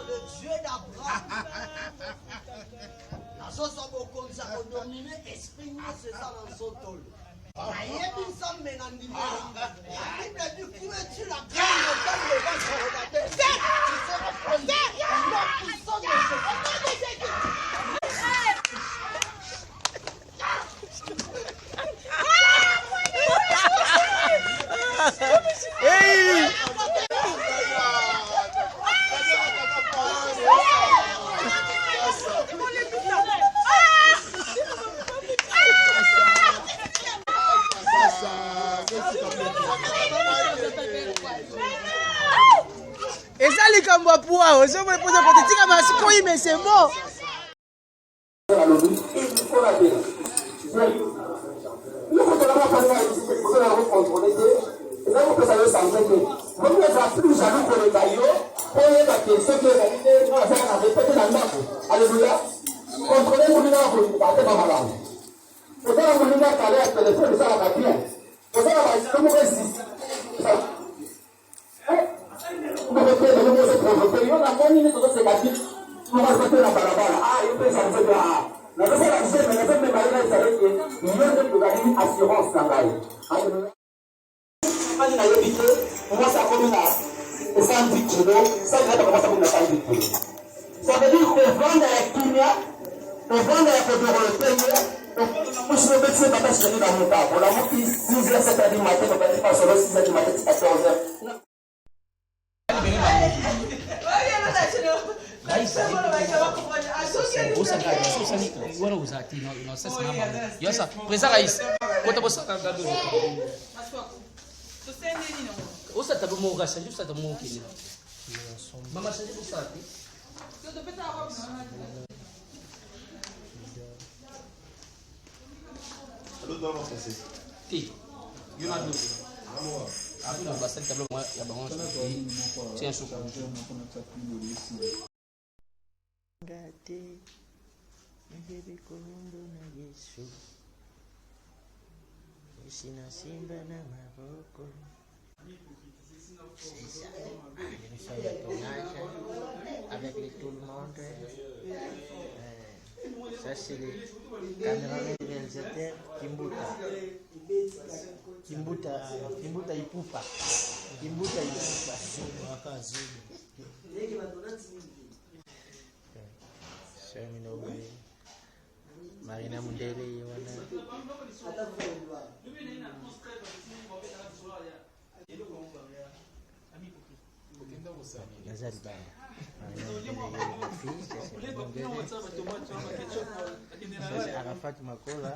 le Dieu d'Abraham. La sauce a beaucoup de ça, on domine, esprit, c'est ça dans son tol. La Bible dit que tu es la grande montagne de votre regarder. Tu seras posé la puissance de Et ça, les cambois pour eux, je me pose à côté, mais c'est bon. Ça veut dire qu'on vend la Kenya, on vend la Côte-d'Or, on se met sur la base de la montagne. On a monté 6h, 7h du matin, on va pas sur le 6h du matin, 14h. Sina simba na maboko. C'est ça. Je fais le tournage avec tout le monde. Ça c'est le caméraman réalisateur Kimbuta Ipupa. Kimbuta Ipupa. Marina Mundele wana Nazari bana Arafat Makola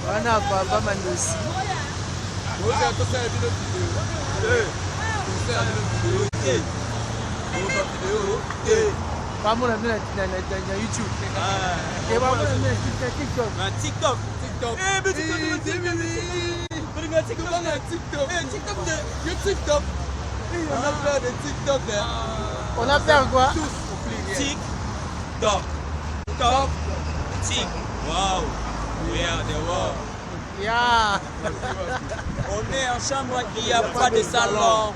Wana baba mandosi. Vamos na YouTube. Vamos na TikTok. TikTok. TikTok. On a plein de TikTok. On a fait quoi? TikTok. Top. Tik. Wow. We are the world. Yeah. On est en chambre, il n'y a pas de salon.